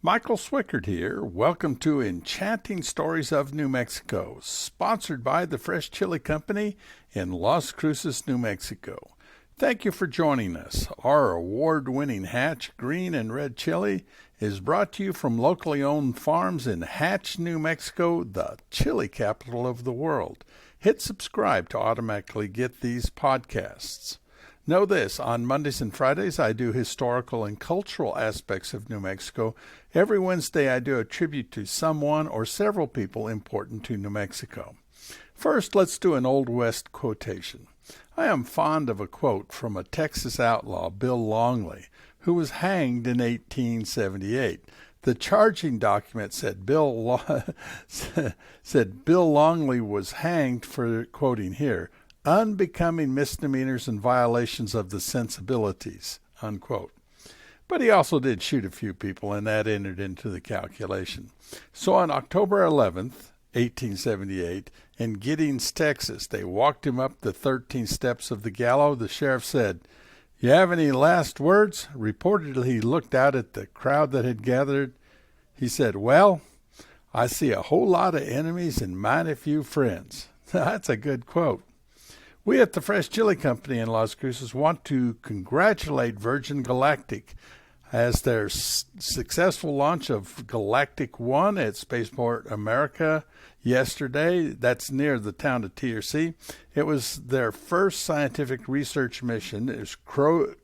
Michael Swickard here. Welcome to Enchanting Stories of New Mexico, sponsored by the Fresh Chili Company in Las Cruces, New Mexico. Thank you for joining us. Our award-winning Hatch green and red chili is brought to you from locally owned farms in Hatch, New Mexico, the chili capital of the world. Hit subscribe to automatically get these podcasts. Know this, on Mondays and Fridays I do historical and cultural aspects of New Mexico. Every Wednesday I do a tribute to someone or several people important to New Mexico. First, let's do an Old West quotation. I am fond of a quote from a Texas outlaw, Bill Longley, who was hanged in 1878. The charging document said Bill Longley was hanged for, quoting here, unbecoming misdemeanors and violations of the sensibilities, unquote. But he also did shoot a few people, and that entered into the calculation. So on October 11th, 1878, in Giddings, Texas, they walked him up the 13 steps of the gallows. The sheriff said, "You have any last words?" Reportedly, he looked out at the crowd that had gathered. He said, "Well, I see a whole lot of enemies and mighty few friends." That's a good quote. We at the Fresh Chili Company in Las Cruces want to congratulate Virgin Galactic as their successful launch of Galactic 1 at Spaceport America yesterday. That's near the town of TRC. It was their first scientific research mission. It was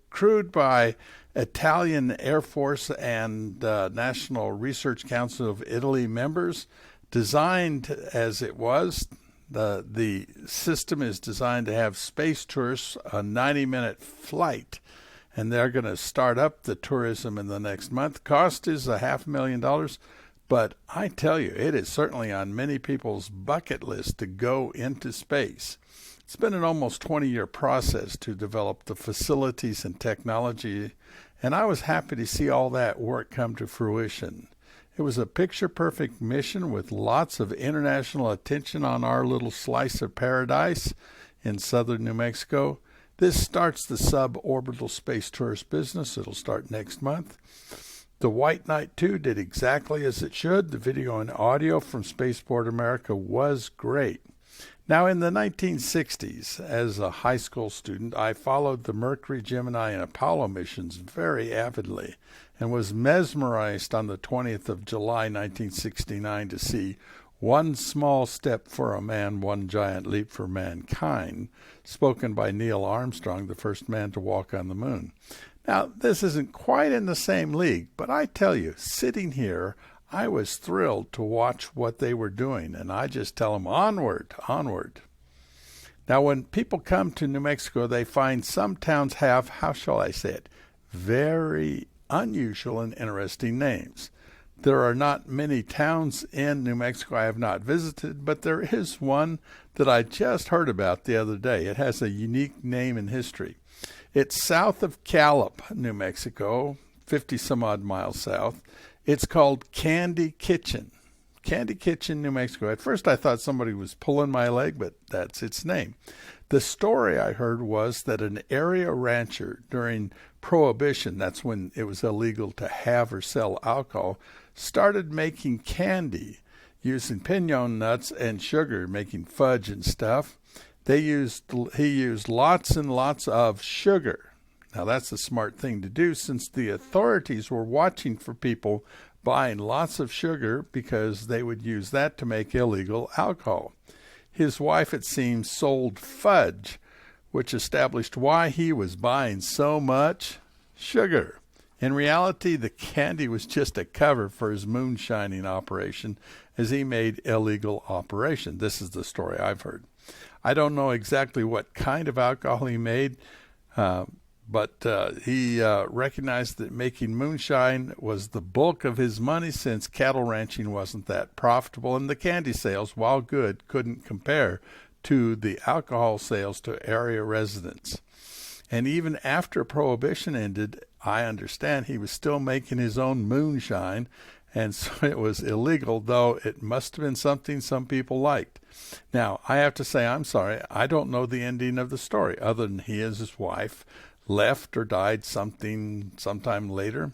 crewed by Italian Air Force and National Research Council of Italy members. Designed as it was, the system is designed to have space tourists a 90-minute flight, and they're going to start up the tourism in the next month. Cost is $500,000, but I tell you, it is certainly on many people's bucket list to go into space. It's been an almost 20-year process to develop the facilities and technology, and I was happy to see all that work come to fruition. It was a picture-perfect mission with lots of international attention on our little slice of paradise in southern New Mexico. This starts the suborbital space tourist business. It'll start next month. The White Knight 2 did exactly as it should. The video and audio from Spaceport America was great. Now, in the 1960s, as a high school student, I followed the Mercury, Gemini, and Apollo missions very avidly and was mesmerized on the 20th of July, 1969, to see "One Small Step for a Man, One Giant Leap for Mankind," spoken by Neil Armstrong, the first man to walk on the moon. Now, this isn't quite in the same league, but I tell you, sitting here, I was thrilled to watch what they were doing, and I just tell them, onward, onward. Now, when people come to New Mexico, they find some towns have, how shall I say it, very unusual and interesting names. There are not many towns in New Mexico I have not visited, but there is one that I just heard about the other day. It has a unique name in history. It's south of Gallup, New Mexico, 50 some odd miles south. It's called Candy Kitchen. Candy Kitchen, New Mexico. At first I thought somebody was pulling my leg, but that's its name. The story I heard was that an area rancher during Prohibition, that's when it was illegal to have or sell alcohol, started making candy using pinon nuts and sugar, making fudge and stuff. He used lots and lots of sugar. Now that's a smart thing to do, since the authorities were watching for people buying lots of sugar because they would use that to make illegal alcohol. His wife, it seems, sold fudge, which established why he was buying so much sugar. In reality, the candy was just a cover for his moonshining operation, as he made illegal operation. This is the story I've heard. I don't know exactly what kind of alcohol he made, but he recognized that making moonshine was the bulk of his money, since cattle ranching wasn't that profitable, and the candy sales, while good, couldn't compare to the alcohol sales to area residents. And even after Prohibition ended, I understand he was still making his own moonshine, and so it was illegal, though it must have been something some people liked. Now, I have to say, I'm sorry, I don't know the ending of the story, other than he and his wife left or died sometime later.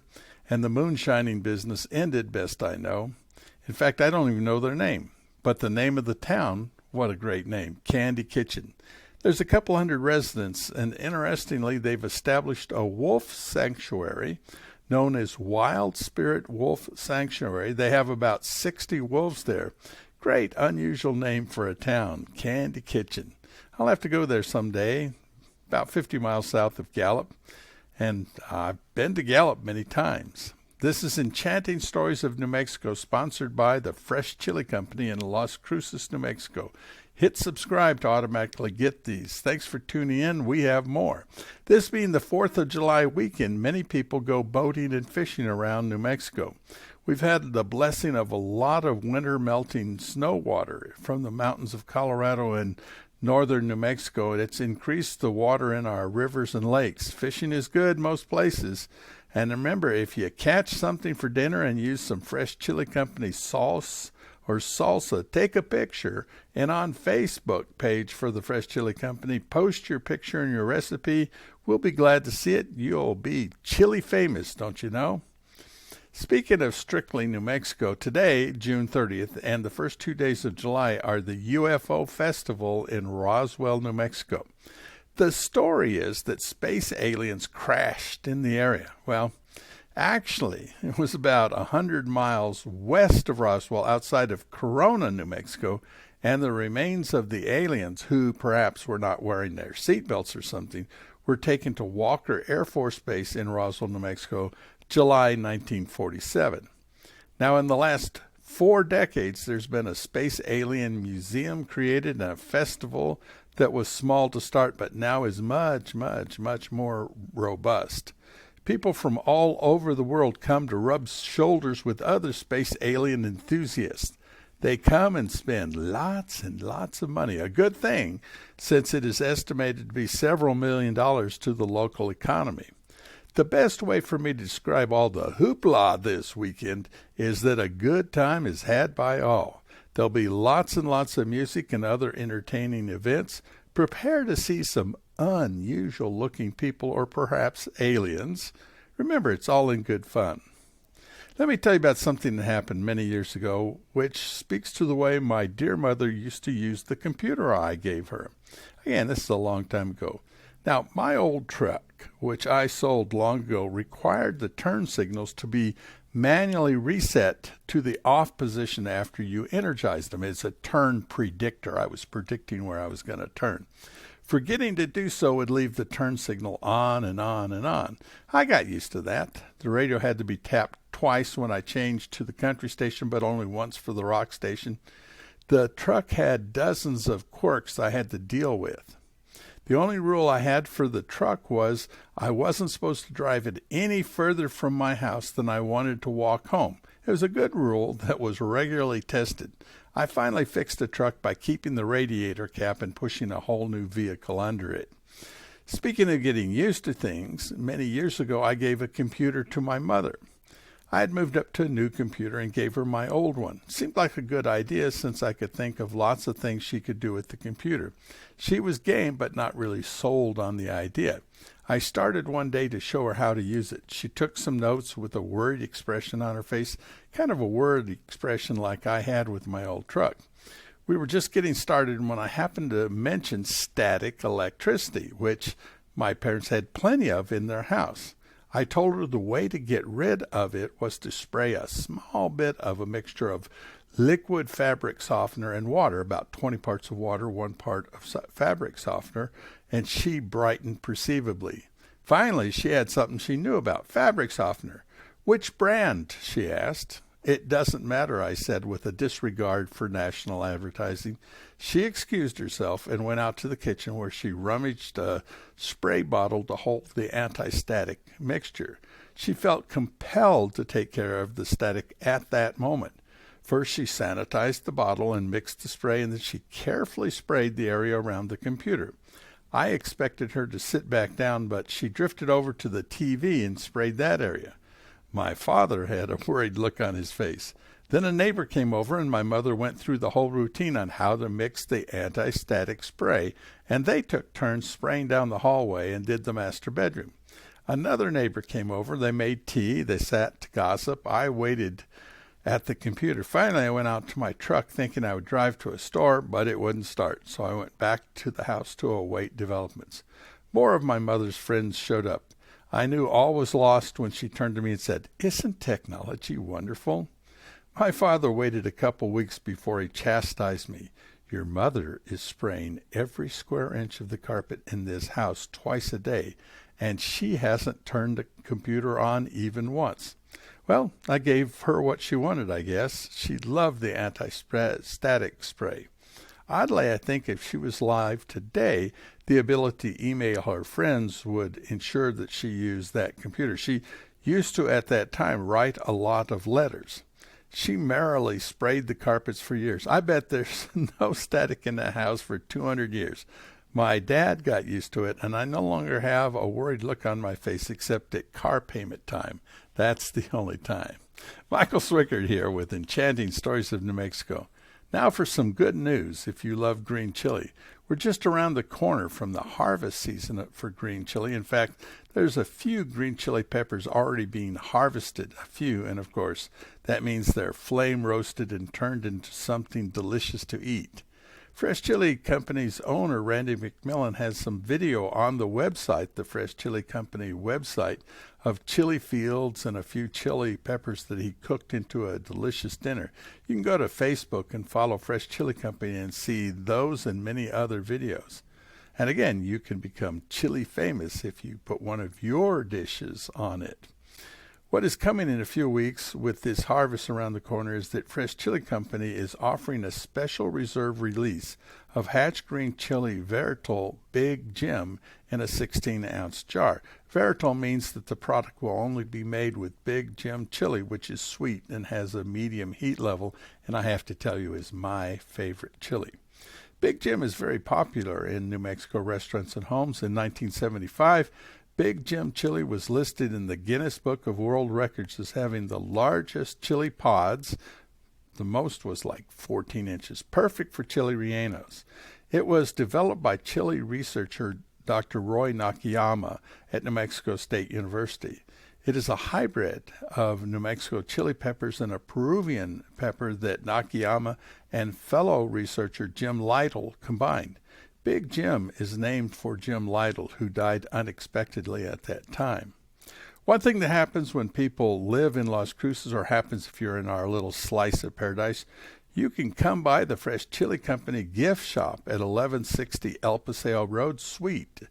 and the moonshining business ended, best I know. In fact, I don't even know their name. But the name of the town, what a great name, Candy Kitchen. There's a couple hundred residents, and interestingly, they've established a wolf sanctuary known as Wild Spirit Wolf Sanctuary. They have about 60 wolves there. Great, unusual name for a town, Candy Kitchen. I'll have to go there someday, about 50 miles south of Gallup, and I've been to Gallup many times. This is Enchanting Stories of New Mexico, sponsored by the Fresh Chili Company in Las Cruces, New Mexico. Hit subscribe to automatically get these. Thanks for tuning in. We have more. This being the 4th of July weekend, many people go boating and fishing around New Mexico. We've had the blessing of a lot of winter melting snow water from the mountains of Colorado and northern New Mexico, and it's increased the water in our rivers and lakes. Fishing is good most places. And remember, if you catch something for dinner and use some Fresh Chili Company sauce or salsa, take a picture, and on Facebook page for the Fresh Chili Company, post your picture and your recipe. We'll be glad to see it. You'll be chili famous, don't you know? Speaking of strictly New Mexico, today, June 30th, and the first 2 days of July are the UFO Festival in Roswell, New Mexico. The story is that space aliens crashed in the area. Well, actually, it was about 100 miles west of Roswell, outside of Corona, New Mexico, and the remains of the aliens, who perhaps were not wearing their seatbelts or something, were taken to Walker Air Force Base in Roswell, New Mexico, July 1947. Now, in the last 4 decades, there's been a space alien museum created and a festival that was small to start, but now is much, much, much more robust. People from all over the world come to rub shoulders with other space alien enthusiasts. They come and spend lots and lots of money, a good thing, since it is estimated to be several $1 million to the local economy. The best way for me to describe all the hoopla this weekend is that a good time is had by all. There'll be lots and lots of music and other entertaining events. Prepare to see some unusual-looking people, or perhaps aliens. Remember, it's all in good fun. Let me tell you about something that happened many years ago, which speaks to the way my dear mother used to use the computer I gave her. Again, this is a long time ago. Now, my old truck, which I sold long ago, required the turn signals to be manually reset to the off position after you energized them. It's a turn predictor. I was predicting where I was going to turn. Forgetting to do so would leave the turn signal on and on and on. I got used to that. The radio had to be tapped twice when I changed to the country station, but only once for the rock station. The truck had dozens of quirks I had to deal with. The only rule I had for the truck was I wasn't supposed to drive it any further from my house than I wanted to walk home. It was a good rule that was regularly tested. I finally fixed the truck by keeping the radiator cap and pushing a whole new vehicle under it. Speaking of getting used to things, many years ago I gave a computer to my mother. I had moved up to a new computer and gave her my old one. Seemed like a good idea since I could think of lots of things she could do with the computer. She was game but not really sold on the idea. I started one day to show her how to use it. She took some notes with a worried expression on her face, kind of a worried expression like I had with my old truck. We were just getting started when I happened to mention static electricity, which my parents had plenty of in their house. I told her the way to get rid of it was to spray a small bit of a mixture of liquid fabric softener and water, about 20 parts of water, 1 part of fabric softener, and she brightened perceivably. Finally, she had something she knew about, fabric softener. "Which brand?" she asked. "It doesn't matter," I said with a disregard for national advertising. She excused herself and went out to the kitchen where she rummaged a spray bottle to hold the anti-static mixture. She felt compelled to take care of the static at that moment. First, she sanitized the bottle and mixed the spray, and then she carefully sprayed the area around the computer. I expected her to sit back down, but she drifted over to the TV and sprayed that area. My father had a worried look on his face. Then a neighbor came over, and my mother went through the whole routine on how to mix the anti-static spray, and they took turns spraying down the hallway and did the master bedroom. Another neighbor came over. They made tea. They sat to gossip. I waited at the computer. Finally, I went out to my truck thinking I would drive to a store, but it wouldn't start. So I went back to the house to await developments. More of my mother's friends showed up. I knew all was lost when she turned to me and said, "Isn't technology wonderful?" My father waited a couple weeks before he chastised me. "Your mother is spraying every square inch of the carpet in this house twice a day, and she hasn't turned the computer on even once." Well, I gave her what she wanted, I guess. She loved the anti-static spray. Oddly, I think if she was alive today, the ability to email her friends would ensure that she used that computer. She used to, at that time, write a lot of letters. She merrily sprayed the carpets for years. I bet there's no static in the house for 200 years. My dad got used to it, and I no longer have a worried look on my face except at car payment time. That's the only time. Michael Swickard here with Enchanting Stories of New Mexico. Now for some good news if you love green chili. We're just around the corner from the harvest season for green chili. In fact, there's a few green chili peppers already being harvested, and of course, that means they're flame roasted and turned into something delicious to eat. Fresh Chili Company's owner, Randy McMillan, has some video on the website, the Fresh Chili Company website, of chili fields and a few chili peppers that he cooked into a delicious dinner. You can go to Facebook and follow Fresh Chili Company and see those and many other videos. And again, you can become chili famous if you put one of your dishes on it. What is coming in a few weeks with this harvest around the corner is that Fresh Chili Company is offering a special reserve release of Hatch Green Chili Veritol Big Jim in a 16-ounce jar. Veritol means that the product will only be made with Big Jim chili, which is sweet and has a medium heat level, and I have to tell you is my favorite chili. Big Jim is very popular in New Mexico restaurants and homes. In 1975, Big Jim chili was listed in the Guinness Book of World Records as having the largest chili pods. The most was like 14 inches, perfect for chili rellenos. It was developed by chili researcher Dr. Roy Nakayama at New Mexico State University. It is a hybrid of New Mexico chili peppers and a Peruvian pepper that Nakayama and fellow researcher Jim Lytle combined. Big Jim is named for Jim Lytle, who died unexpectedly at that time. One thing that happens when people live in Las Cruces, or happens if you're in our little slice of paradise, you can come by the Fresh Chili Company gift shop at 1160 El Paseo Road, Suite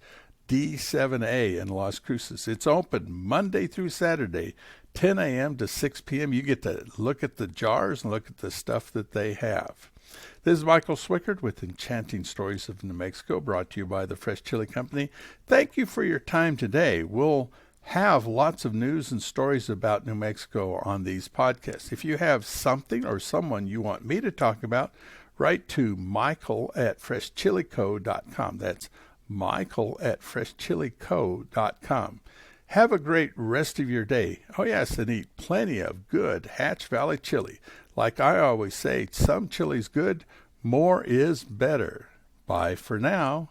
D7A in Las Cruces. It's open Monday through Saturday, 10 a.m. to 6 p.m. You get to look at the jars and look at the stuff that they have. This is Michael Swickard with Enchanting Stories of New Mexico, brought to you by the Fresh Chili Company. Thank you for your time today. We'll have lots of news and stories about New Mexico on these podcasts. If you have something or someone you want me to talk about, write to michael@freshchilico.com. That's michael@freshchilico.com. Have a great rest of your day. Oh, yes, and eat plenty of good Hatch Valley chili. Like I always say, some chili's good, more is better. Bye for now.